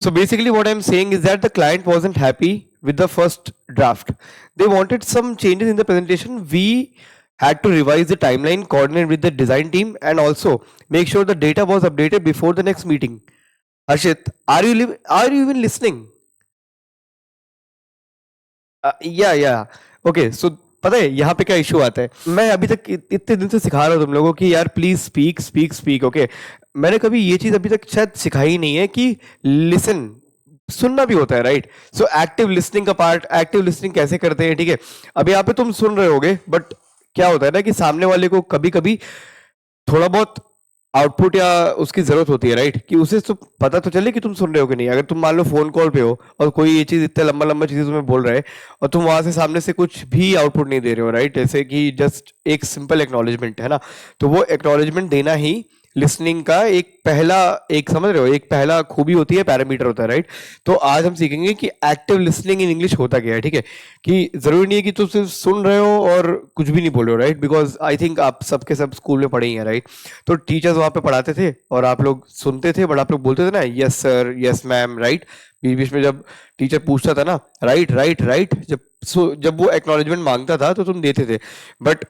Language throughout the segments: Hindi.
So basically, what I'm saying is that the client wasn't happy with the first draft. They wanted some changes in the presentation. We had to revise the timeline, coordinate with the design team, and also make sure the data was updated before the next meeting. Harshit, are you even listening? या ओके सो पता है यहाँ पे क्या इशू आता है. मैं अभी तक इतने दिन से सिखा रहा हूँ तुम लोगों की यार please speak speak speak. Okay, मैंने कभी ये चीज अभी तक शायद सिखाई नहीं है कि लिसन सुनना भी होता है, राइट. सो एक्टिव लिसनिंग का पार्ट, एक्टिव लिसनिंग कैसे करते हैं, ठीक है. अभी यहाँ पे तुम सुन रहे होगे बट क्या होता है ना कि सामने वाले को कभी कभी थोड़ा बहुत आउटपुट या उसकी जरूरत होती है, राइट, कि उसे तो पता तो चले कि तुम सुन रहे हो कि नहीं. अगर तुम मान लो फोन कॉल पे हो और कोई ये चीज इतना लंबा लंबा चीज तुम्हें बोल रहा है और तुम वहां से सामने से कुछ भी आउटपुट नहीं दे रहे हो, राइट, जैसे कि जस्ट एक सिंपल एक्नॉलेजमेंट है ना, तो वो एक्नॉलेजमेंट देना ही लिसनिंग का एक समझ रहे हो, एक पहला खूबी होती है, पैरामीटर होता है, राइट. तो आज हम सीखेंगे कि एक्टिव लिसनिंग इन इंग्लिश होता क्या है, ठीक है. कि जरूरी नहीं है कि तुम सिर्फ सुन रहे हो और कुछ भी नहीं बोल रहे हो, राइट, बिकॉज आई थिंक आप सबके सब स्कूल में पढ़े ही हैं, राइट. तो टीचर्स वहां पे पढ़ाते थे और आप लोग सुनते थे, बट आप लोग बोलते थे ना yes sir, yes ma'am, right. बीच बीच में जब टीचर पूछता था ना राइट राइट राइट, जब वो एक्नॉलेजमेंट मांगता था तो तुम देते थे. बट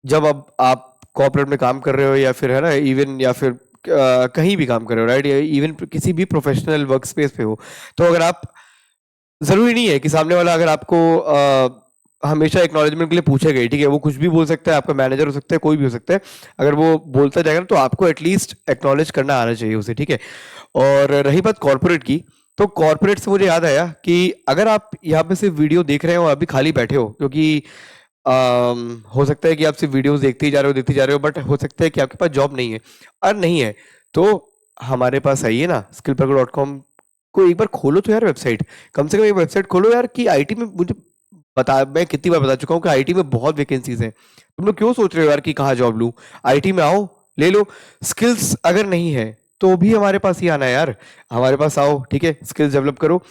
जब अब आप कॉर्पोरेट में काम कर रहे हो या फिर है ना इवन या फिर कहीं भी काम कर रहे हो, राइट, या इवन किसी भी प्रोफेशनल वर्क स्पेस पे हो, तो अगर आप जरूरी नहीं है कि सामने वाला अगर आपको हमेशा एक्नॉलेजमेंट के लिए पूछेगा ही, ठीक है. वो कुछ भी बोल सकता है, आपका मैनेजर हो सकता है, कोई भी हो सकता है. अगर वो बोलता जाएगा ना तो आपको एटलीस्ट एक्नॉलेज करना आना चाहिए उसे, ठीक है. और रही बात कॉर्पोरेट की, तो कॉर्पोरेट से मुझे याद आया कि अगर आप यहाँ पे सिर्फ वीडियो देख रहे हो, अभी खाली बैठे हो, क्योंकि हो सकता है कि आप सिर्फ वीडियोस देखते ही जा रहे हो, बट हो सकता है कि आपके पास जॉब नहीं है और नहीं है, तो हमारे पास आइए ना skillprego.com को एक बार खोलो तो यार, वेबसाइट कम से कम एक वेबसाइट खोलो यार. कि आईटी में मुझे मैं कितनी बार बता चुका हूँ कि आईटी में बहुत वैकेंसीज हैं. तुम लोग क्यों सोच रहे हो यार कि कहाँ जॉब लूं. आईटी में आओ, ले लो. स्किल्स अगर नहीं है तो भी हमारे पास ही आना है यार, हमारे पास आओ, ठीक है. स्किल्स डेवलप करो.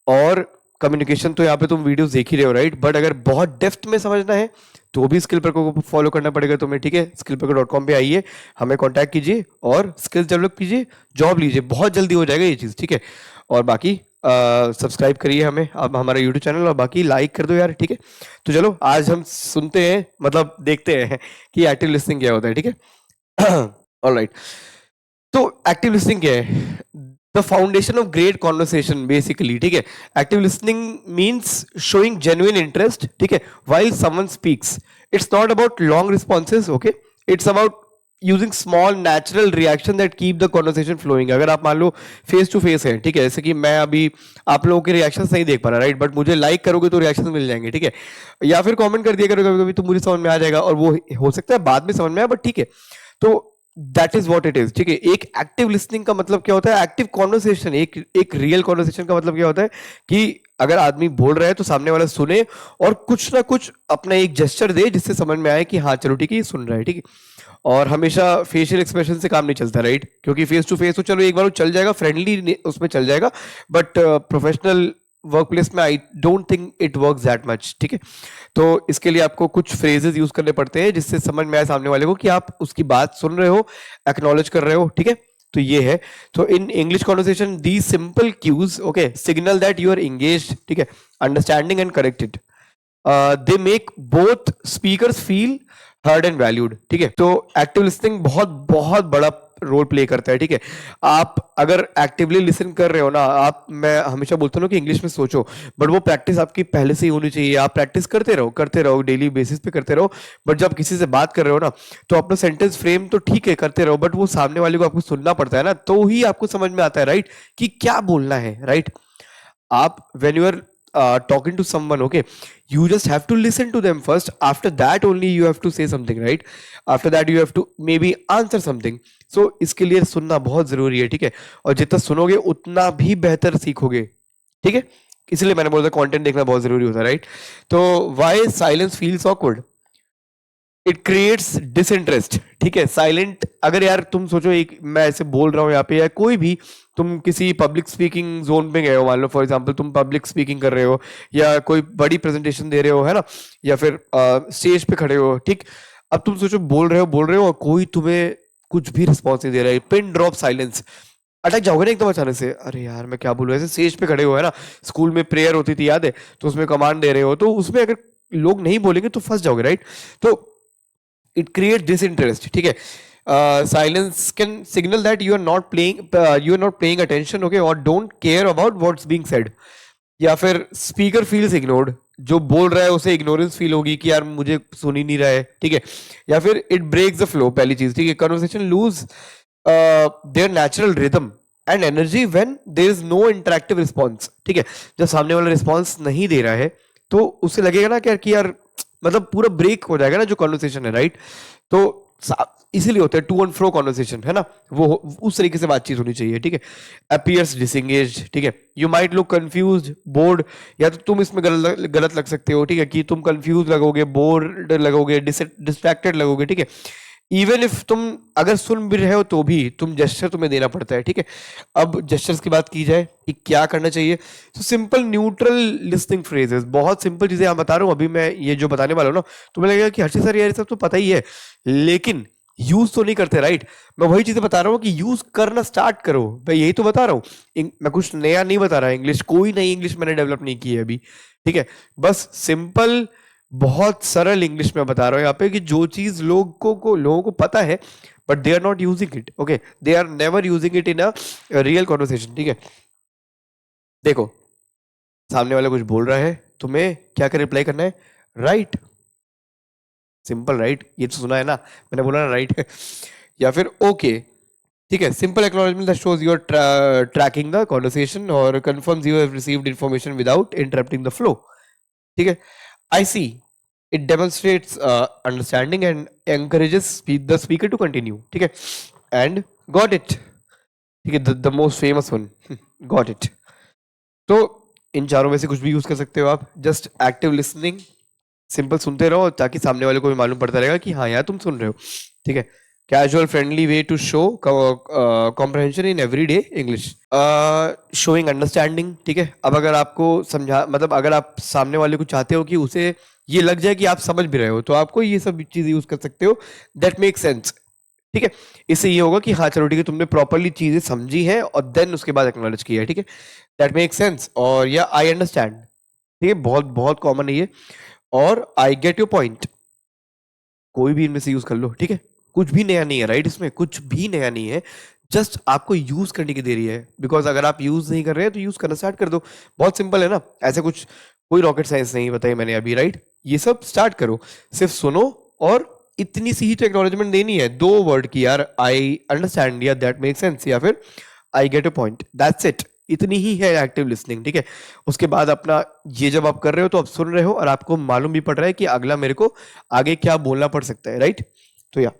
और कम्युनिकेशन तो यहाँ पे तुम वीडियोस देख ही रहे हो, राइट, बट अगर बहुत डेप्थ में समझना है तो भी स्किलप्रको को फॉलो करना पड़ेगा तुम्हें, ठीक है. skillprego.com पे आइए, हमें कांटेक्ट कीजिए और स्किल्स डेवलप कीजिए, जॉब लीजिए, बहुत जल्दी हो जाएगा ये चीज़, ठीक है. और बाकी सब्सक्राइब करिए हमें, अब हमारा यूट्यूब चैनल, और बाकी लाइक कर दो यार, ठीक है. तो चलो आज हम सुनते हैं, मतलब देखते हैं कि एक्टिव लिसनिंग क्या होता है, ठीक है. ऑलराइट, तो एक्टिव लिसनिंग क्या है? The foundation of great conversation basically, ठीक है. Active listening means showing genuine interest, ठीक है, while someone speaks. It's not about long responses, okay. It's about using small natural reaction that keep the conversation flowing. अगर आप मान लो फेस टू फेस है, ठीक है, जैसे कि मैं अभी आप लोगों के रिएक्शंस नहीं देख पा रहा, राइट, बट मुझे लाइक करोगे तो रिएक्शंस मिल जाएंगे, ठीक है. या फिर कमेंट कर दिया करोगे कभी कभी, तो मुझे समझ में आ जाएगा, और वो हो सकता है बाद में समझ में आए, बट ठीक है. तो that is what it is, ठीक है. एक एक्टिव लिसनिंग का मतलब क्या होता है? एक्टिव कॉन्वर्सेशन, एक रियल कॉन्वर्सेशन का मतलब क्या होता है कि अगर आदमी बोल रहा है तो सामने वाला सुने और कुछ ना कुछ अपना एक जेस्चर दे जिससे समझ में आए कि हाँ चलो ठीक है ये सुन रहा है, ठीक है. और हमेशा फेशियल एक्सप्रेशन से काम नहीं चलता, राइट, क्योंकि फेस टू फेस तो चलो एक बार वो चल जाएगा, फ्रेंडली उसमें चल जाएगा, बट प्रोफेशनल वर्क प्लेस में I don't think it work that much, ठीक है. तो इसके लिए आपको कुछ फ्रेजेस यूज करने पड़ते हैं जिससे समझ में आए सामने वाले को कि आप उसकी बात सुन रहे हो, एक्नॉलेज कर रहे हो, ठीक है. तो ये है. तो in English conversation the simple cues, okay, signal that you are engaged, ठीक है, understanding and corrected. They make both speakers feel heard and valued, ठीक है. तो एक्टिव लिसनिंग बहुत बहुत बड़ा रोल प्ले करता है, ठीक है. आप अगर एक्टिवली लिसन कर रहे हो ना, आप, मैं हमेशा बोलता हूँ कि इंग्लिश में सोचो, बट वो प्रैक्टिस आपकी पहले से ही होनी चाहिए. आप प्रैक्टिस करते रहो डेली बेसिस पे करते रहो. बट जब किसी से बात कर रहे हो ना तो अपना सेंटेंस फ्रेम तो ठीक है करते रहो, बट वो सामने वाले को आपको सुनना पड़ता है ना, तो ही आपको समझ में आता है, राइट, कि क्या बोलना है, राइट. आप when you are talking to someone, okay, you just have to listen to them first. After that only you have to say something, right. After that you have to maybe answer something. So इसके लिए सुनना बहुत जरूरी है, ठीक है. और जितना सुनोगे उतना भी बेहतर सीखोगे, ठीक है. इसलिए मैंने बोला कंटेंट देखना बहुत जरूरी होता है, राइट. तो why silence feels awkward? It creates disinterest, ठीक है. साइलेंट, अगर यार तुम सोचो, एक मैं ऐसे बोल रहा हूँ यहाँ पे, या कोई भी तुम किसी पब्लिक स्पीकिंग जोन पे गए हो, मान लो फॉर एग्जांपल तुम पब्लिक स्पीकिंग कर रहे हो या कोई बड़ी प्रेजेंटेशन दे रहे हो, है ना, या फिर स्टेज पे खड़े हो, ठीक. अब तुम सोचो बोल रहे हो और कोई तुम्हें कुछ भी रिस्पॉन्स नहीं दे रहा है, पिन ड्रॉप साइलेंस. अटक जाओगे ना एकदम अचानक से, अरे यार मैं क्या बोलूं, ऐसे स्टेज पे खड़े हो है ना, स्कूल में प्रेयर होती थी याद है, तो उसमें कमांड दे रहे हो, तो उसमें अगर लोग नहीं बोलेंगे तो फंस जाओगे, राइट? तो इट क्रिएट दिस इंटरेस्ट, ठीक है। Silence can signal that you are not paying attention, okay, और don't care about what's being said. या फिर स्पीकर फील्स इग्नोर्ड, जो बोल रहा है उसे इग्नोरेंस फील होगी कि यार मुझे सुन ही नहीं रहा है, ठीक है। या फिर इट ब्रेक्स द फ्लो, पहली चीज, ठीक है, conversation lose their natural rhythm and energy when there is no interactive response, ठीक है। जब सामने वाला रिस्पॉन्स नहीं दे रहा है तो उससे लगेगा ना कि यार मतलब पूरा ब्रेक हो जाएगा ना जो कॉन्वर्सेशन है, राइट? तो इसीलिए होता है टू एंड फ्रो कॉन्वर्सेशन, है ना, वो उस तरीके से बातचीत होनी चाहिए, ठीक है। अपीयर्स डिसंगेज, ठीक है, you might look confuse, board, या तो तुम इसमें गलत लग सकते हो, ठीक है, कि तुम कंफ्यूज लगोगे, बोर्ड लगोगे, डिस्ट्रैक्टेड लगोगे, ठीक है। इवन इफ तुम अगर सुन भी रहे हो तो भी तुम जेस्चर तुम्हें देना पड़ता है, ठीक है। अब जेस्चर्स की बात की जाए कि क्या करना चाहिए, तो सिंपल न्यूट्रल लिसनिंग फ्रेजेस, बहुत सिंपल चीजें मैं बता रहा हूँ अभी, मैं ये जो बताने वाला हूँ ना, तुम्हें लगेगा कि हर्षित सर यार ये सब तो पता ही है, लेकिन यूज तो नहीं करते, राइट? मैं वही चीजें बता रहा हूँ कि यूज करना स्टार्ट करो, मैं यही तो बता रहा हूँ। मैं कुछ नया नहीं बता रहा, इंग्लिश कोई नई इंग्लिश मैंने डेवलप नहीं की है अभी, ठीक है। बस सिंपल, बहुत सरल इंग्लिश में बता रहा हूँ यहाँ पे, कि जो चीज लोगों को पता है but they are not using it, okay, they are never using it in a real conversation, ठीक है। देखो, सामने वाला कुछ बोल रहा है, तुम्हें क्या कर रिप्लाई करना है? Right, simple, right? ये तो सुना है ना, मैंने बोला ना, राइट? या फिर ओके, ठीक है, simple acknowledgement that shows you are tracking the conversation और confirms you have received information without interrupting the flow, ठीक है। I see. It demonstrates understanding and encourages the speaker to continue. ठीक है, and got it. ठीक है, the most famous one. Got it. तो इन चारों में से कुछ भी यूज कर सकते हो आप। जस्ट एक्टिव लिसनिंग, सिंपल सुनते रहो ताकि सामने वाले को भी मालूम पड़ता रहेगा कि हाँ यार तुम सुन रहे हो, ठीक है। Casual friendly way to show comprehension in everyday English, showing understanding, ठीक है। अब अगर आपको समझा, मतलब अगर आप सामने वाले को चाहते हो कि उसे ये लग जाए कि आप समझ भी रहे हो, तो आपको ये सब चीज यूज कर सकते हो, दैट मेक सेंस, ठीक है। इससे ये होगा कि हाँ चलो ठीक है, तुमने प्रॉपरली चीजें समझी हैं और देन उसके बाद एक्नॉलेज किया है, ठीक है। दैट मेक सेंस, और या आई अंडरस्टैंड, ठीक है, बहुत बहुत कॉमन है ये। और आई गेट योर पॉइंट, कोई भी इनमें से यूज कर लो, ठीक है। कुछ भी नया नहीं है, राइट? इसमें कुछ भी नया नहीं है, जस्ट आपको यूज करने की देरी है, बिकॉज अगर आप यूज नहीं कर रहे हैं तो यूज करना स्टार्ट कर दो। बहुत सिंपल है ना, ऐसे कुछ कोई रॉकेट साइंस नहीं बताई मैंने अभी, राइट? ये सब स्टार्ट करो, सिर्फ सुनो, और इतनी सी ही तो एक्नॉलेजमेंट देनी है, दो वर्ड की, यार आई अंडरस्टैंड या दैट मेक सेंस या फिर I get a point, that's it. इतनी ही है एक्टिव लिसनिंग, ठीक है। उसके बाद अपना ये जब आप कर रहे हो तो आप सुन रहे हो और आपको मालूम भी पड़ रहा है कि अगला मेरे को आगे क्या बोलना पड़ सकता है, राइट? तो या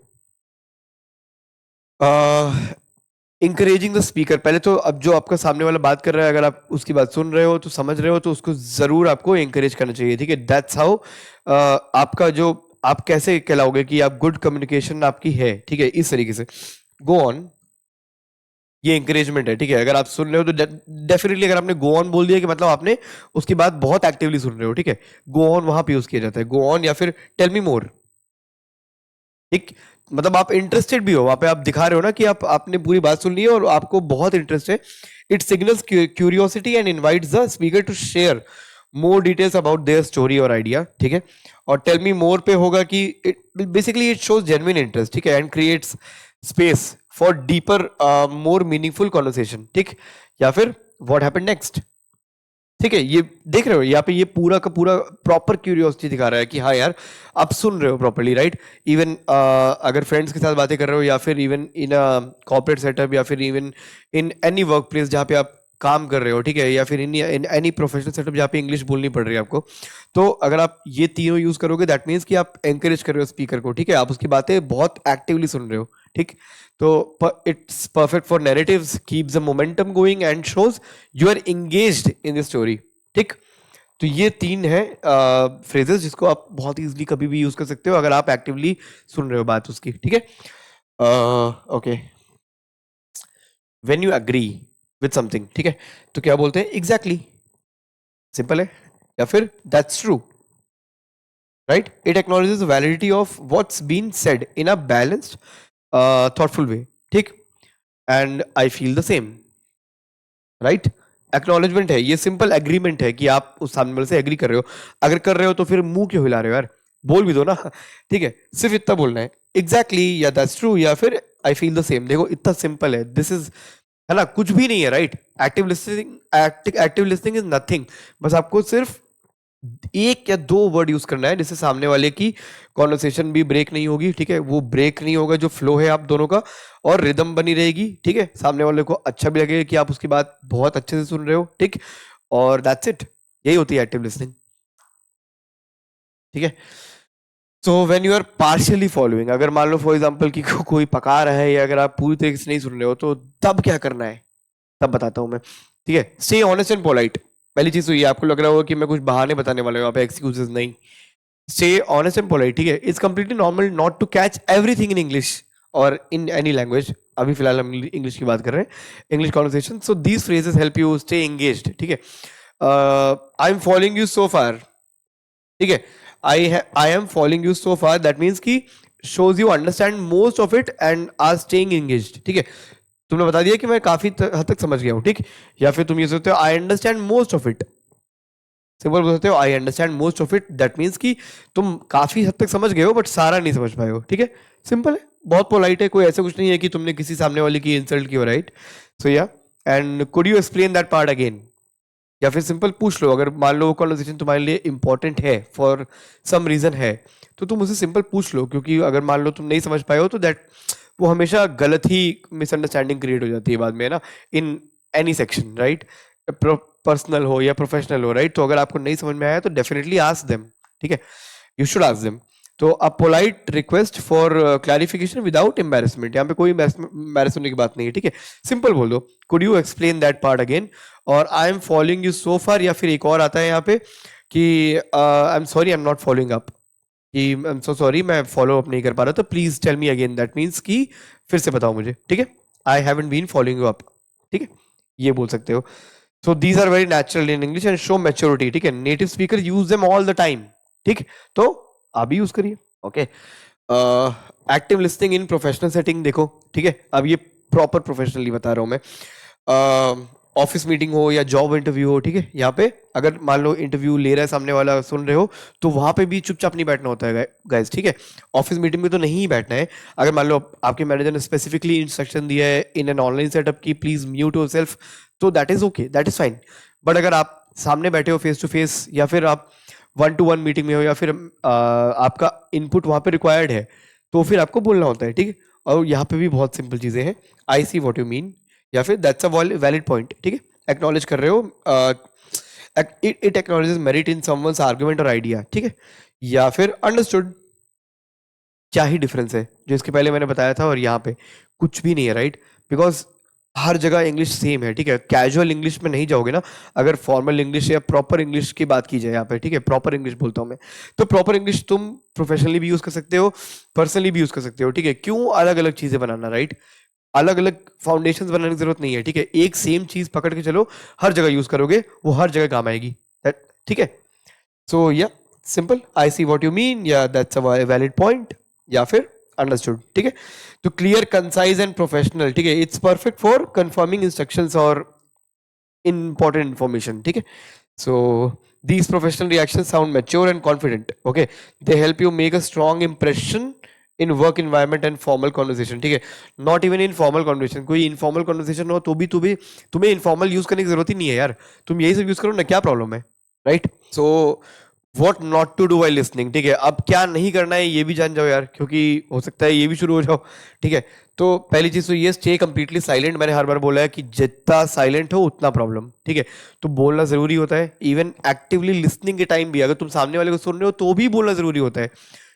इंकरेजिंग द स्पीकर, पहले तो अब जो आपका सामने वाला बात कर रहा है, अगर आप उसकी बात सुन रहे हो तो समझ रहे हो, तो उसको जरूर आपको इंकरेज करना चाहिए, ठीक है। दैट्स हाउ आपका जो, आप कैसे कहलाओगे कि आप गुड कम्युनिकेशन आपकी है, ठीक है, इस तरीके से। गो ऑन, ये इंकरेजमेंट है, ठीक है। अगर आप सुन रहे हो तो डेफिनेटली, अगर आपने गो ऑन बोल दिया कि मतलब आपने उसकी बात बहुत एक्टिवली सुन रहे हो, ठीक है। गो ऑन वहां पे यूज किया जाता है, गो ऑन, या फिर टेल मी मोर, ठीक, मतलब आप इंटरेस्टेड भी हो, वहां पे आप दिखा रहे हो ना कि आप आपने पूरी बात सुन ली है और आपको बहुत इंटरेस्ट है। It signals curiosity and invites the speaker to share more details about their story और आइडिया, ठीक है। और टेल मी मोर पे होगा कि basically it shows genuine interest, ठीक है, and creates space for deeper more meaningful conversation, ठीक। या फिर व्हाट हैपेंड नेक्स्ट, ठीक है, ये देख रहे हो यहाँ पे, ये पूरा का पूरा प्रॉपर क्यूरियोसिटी दिखा रहा है कि हाँ यार आप सुन रहे हो प्रॉपरली, राइट? इवन अगर फ्रेंड्स के साथ बातें कर रहे हो, या फिर इवन इन कॉर्पोरेट सेटअप, या फिर even in any work place जहाँ पे आप काम कर रहे हो, ठीक है, या फिर इन एनी प्रोफेशनल सेटअप जहाँ पे इंग्लिश बोलनी पड़ रही है आपको, तो अगर आप ये तीनों यूज करोगे, दैट मीन्स कि आप एंकरेज कर रहे हो स्पीकर को, ठीक है, आप उसकी बातें बहुत एक्टिवली सुन रहे हो, ठीक। तो it's perfect for narratives, keeps the momentum going and shows you are engaged in the story, ठीक। तो ये तीन है फ्रेजेस जिसको आप बहुत इजीली कभी भी यूज कर सकते हो अगर आप एक्टिवली सुन रहे हो बात उसकी, ठीक है। Okay, when you agree with something, ठीक है, तो क्या बोलते हैं? एग्जैक्टली, सिंपल है, या फिर that's true, right? It acknowledges validity of what's been said in a balanced thoughtful way, ठीक। And I feel the same, right? Acknowledgement है, ये सिंपल एग्रीमेंट है कि आप उस सामने वाले से एग्री कर रहे हो। अगर कर रहे हो तो फिर मुंह क्यों हिला रहे हो यार, बोल भी दो ना। ठीक है, सिर्फ इतना बोलना है, एग्जैक्टली या दैट्स ट्रू या फिर आई फील द सेम। देखो इतना सिंपल है, दिस इज, है ना, कुछ भी नहीं है, right? Active listening is nothing. बस आपको सिर्फ एक या दो वर्ड यूज करना है जिससे सामने वाले की कॉन्वर्सेशन भी ब्रेक नहीं होगी, ठीक है? वो ब्रेक नहीं होगा जो फ्लो है आप दोनों का, और रिदम बनी रहेगी, ठीक है? सामने वाले को अच्छा भी लगेगा कि आप उसकी बात बहुत अच्छे से सुन रहे हो, ठीक? और दैट्स इट, यही होती है एक्टिव लिसनिंग, ठीक है? So when you are partially following, अगर मान लो फॉर एग्जांपल कि कोई पका रहा है या अगर आप पूरी तरीके से नहीं सुन रहे हो, तो तब क्या करना है, तब बताता हूं मैं, ठीक है? Stay honest and polite. पहली चीज तो ये, आपको लग रहा होगा कि मैं कुछ बहाने बताने वाला हूँ यहाँ पे, एक्सक्यूजेस नहीं। स्टे ऑनेस्ट एंड पोलाइट, ठीक है? It's completely normal not to catch everything in English और इन एनी लैंग्वेज। अभी फिलहाल हम इंग्लिश की बात कर रहे हैं, English conversation. So these phrases help you stay engaged, ठीक है? I am following you so far, ठीक है? I am following you so far, that means की shows you understand most of it and are staying engaged, ठीक है? तुमने बता दिया कि मैं काफी हद तक समझ गया हूँ, ठीक? या फिर तुम ये सोचते हो I understand most of it, simple बोल सकते हो I understand most of it, that means कि तुम काफी हद तक समझ गए हो बट सारा नहीं समझ पाए हो, ठीक है? सिंपल है, बहुत पोलाइट है, कोई ऐसा कुछ नहीं है कि तुमने किसी सामने वाले की इंसल्ट की हो, राइट? सो या, and could you explain that part again? या फिर सिंपल पूछ लो, अगर मान लो वो कॉन्वर्सेशन तुम्हारे लिए इंपॉर्टेंट है, फॉर सम रीजन है, तो तुम उसे सिंपल पूछ लो, क्योंकि अगर मान लो तुम नहीं समझ पाए हो तो दैट, वो हमेशा गलत ही मिसअंडरस्टैंडिंग क्रिएट हो जाती है बाद में, है ना, in any section, right? Personal हो या प्रोफेशनल हो, राइट? तो अगर आपको नहीं समझ में आया तो डेफिनेटली आस्क देम, ठीक है? You should ask them. तो a polite request for clarification without embarrassment, यहाँ पे कोई एम्बेरस होने की बात नहीं है, ठीक है? सिंपल बोल दो, could you explain that part again? और I am following you so far, या फिर एक और आता है यहाँ पे कि I am sorry, I am not following up, कि आई एम सो सॉरी, मैं फॉलो अप नहीं कर पा रहा, तो please tell me again, that means कि फिर से बताओ मुझे, ठीक है? I haven't been following you up, ठीक है? ये बोल सकते हो। So these are very natural in English and show maturity, ठीक है? Native speaker use them all the time, ठीक? तो आप भी यूज करिए, okay? Active listening in professional setting, देखो, ठीक है? अब ये प्रॉपर प्रोफेशनली बता रहा हूं मैं। ऑफिस मीटिंग हो या जॉब इंटरव्यू हो, ठीक है? यहाँ पे अगर मान लो इंटरव्यू ले रहा है सामने वाला, सुन रहे हो, तो वहां पे भी चुपचाप नहीं बैठना होता है गाइस, ठीक है? ऑफिस मीटिंग में तो नहीं ही बैठना है। अगर मान लो आपके मैनेजर ने स्पेसिफिकली इंस्ट्रक्शन दिया है इन एन ऑनलाइन सेटअप की प्लीज म्यूट योरसेल्फ, तो that is okay, that is fine. But अगर आप सामने बैठे हो फेस टू फेस, या फिर आप वन टू वन मीटिंग में हो, या फिर आपका इनपुट वहां पे रिक्वायर्ड है, तो फिर आपको बोलना होता है, ठीक है? और यहाँ पे भी बहुत सिंपल चीजें हैं, आई सी वॉट यू मीन, या फिर दैट्स अ वैलिड पॉइंट, ठीक है? एक्नॉलेज कर रहे हो, it acknowledges merit in someone's argument और आइडिया, ठीक है? या फिर अंडरस्टूड। क्या ही डिफरेंस है जो इसके पहले मैंने बताया था और यहाँ पे, कुछ भी नहीं है, राइट? बिकॉज हर जगह इंग्लिश सेम है, ठीक है? कैजुअल इंग्लिश में नहीं जाओगे ना, अगर फॉर्मल इंग्लिश या प्रॉपर इंग्लिश की बात की जाए यहाँ पे, ठीक है? प्रॉपर इंग्लिश बोलता हूँ मैं, तो प्रॉपर इंग्लिश तुम प्रोफेशनली भी यूज कर सकते हो, पर्सनली भी यूज कर सकते हो, ठीक है? क्यों अलग अलग चीजें बनाना, राइट? अलग अलग फाउंडेशन बनाने की जरूरत नहीं है, ठीक है? एक सेम चीज पकड़ के चलो, हर जगह यूज करोगे, वो हर जगह काम आएगी, ठीक है? सो या, simple, I see what you mean, या दैट्स अ वैलिड पॉइंट, या फिर अंडरस्टूड, ठीक है? तो क्लियर, कंसाइज एंड प्रोफेशनल, ठीक है? It's perfect for confirming instructions और important information, ठीक है? So these professional reactions sound mature and confident, okay? They help you make a strong impression in work environment and formal conversation, ठीक है? Not even in formal conversation, कोई informal conversation हो तो भी तुम्हें informal यूज करने की जरूरत ही नहीं है यार, तुम यही सब यूज करो ना, क्या प्रॉब्लम है, right? So what not to do while listening, ठीक है? अब क्या नहीं करना है ये भी जान जाओ यार, क्योंकि हो सकता है ये भी शुरू हो जाओ, ठीक है? तो पहली चीज तो ये, स्टे कंप्लीटली साइलेंट। मैंने हर बार बोला है कि जितना साइलेंट हो उतना प्रॉब्लम, ठीक है? तो बोलना जरूरी होता है, इवन एक्टिवली लिसनिंग के टाइम भी, अगर तुम सामने वाले को सुन रहे हो तो भी बोलना जरूरी होता है,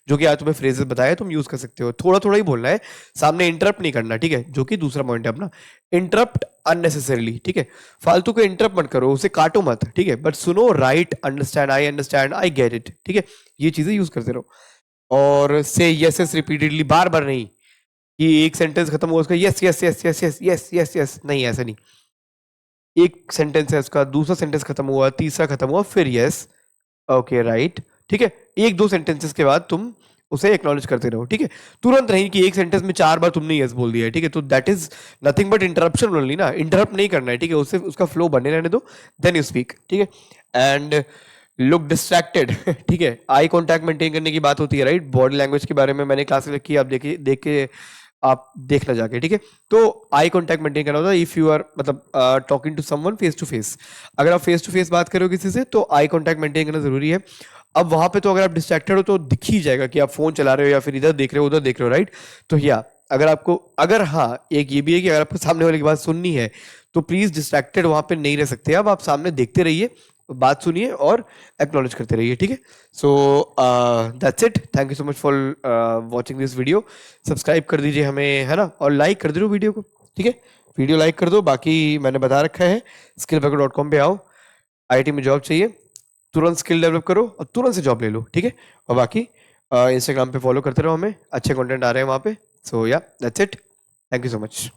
जो कि आज तुम्हें फ्रेजेस बताया तुम यूज कर सकते हो। थोड़ा थोड़ा ही बोलना है, सामने इंटरप्ट नहीं करना, ठीक है? जो कि दूसरा पॉइंट है अपना, इंटरप्ट अननेसेसरीली, ठीक है? फालतू को इंटरप्ट मत करो, उसे काटो मत, ठीक है? बट सुनो, right, understand, I get it, ठीक है? ये चीजें यूज करते रहो। और से यस यस रिपीटेडली, बार बार नहीं कि एक सेंटेंस खत्म हुआ उसका yes yes yes yes yes yes yes yes, नहीं, ऐसा नहीं। एक सेंटेंस है उसका, दूसरा सेंटेंस खत्म हुआ, तीसरा खत्म हुआ, फिर यस, ओके, राइट, ठीक है? एक दो सेंटेंसेस के बाद तुम उसे एक्नॉलेज करते रहो, ठीक है। तुरंत नहीं कि एक सेंटेंस में 4 बार तुमने यस बोल दिया है, ठीक है, तो that is nothing but interruption only ना, इंटरप्ट नहीं करना है, ठीक है, उससे उसका फ्लो बने रहने दो, देन यू स्पीक, ठीक है। एंड लुक डिस्ट्रैक्टेड, ठीक है, आई कॉन्टैक्ट मेंटेन करने की बात होती है, राइट। बॉडी लैंग्वेज के बारे में मैंने क्लास में की, आप देखिए, देख के आप देखना जाके, ठीक है। तो आई कॉन्टैक्ट मेंटेन करना होता है इफ यू आर मतलब talking to someone face to face. अगर आप फेस टू फेस बात करो किसी से तो आई कॉन्टैक्ट मेंटेन करना जरूरी है। अब वहां पे तो अगर आप डिस्ट्रैक्टेड हो तो दिख ही जाएगा कि आप फोन चला रहे हो या फिर इधर देख रहे हो उधर देख रहे हो, राइट। तो या अगर आपको, अगर हाँ एक ये भी है कि अगर आपको सामने वाले की बात सुननी है तो प्लीज डिस्ट्रैक्टेड वहां पे नहीं रह सकते, अब आप सामने देखते रहिए, बात सुनिए और एक्नॉलेज करते रहिए, ठीक है। So that's it, thank you so much for watching this video. Subscribe कर दीजिए हमें, है ना, और लाइक कर दो वीडियो को, ठीक है, वीडियो लाइक कर दो। बाकी मैंने बता रखा है skillbugger.com पे आओ, आईटी में जॉब चाहिए, तुरंत स्किल डेवलप करो और तुरंत से जॉब ले लो, ठीक है। और बाकी इंस्टाग्राम पे फॉलो करते रहो हमें, अच्छे कंटेंट आ रहे हैं वहाँ पे। सो या that's it, thank you so much.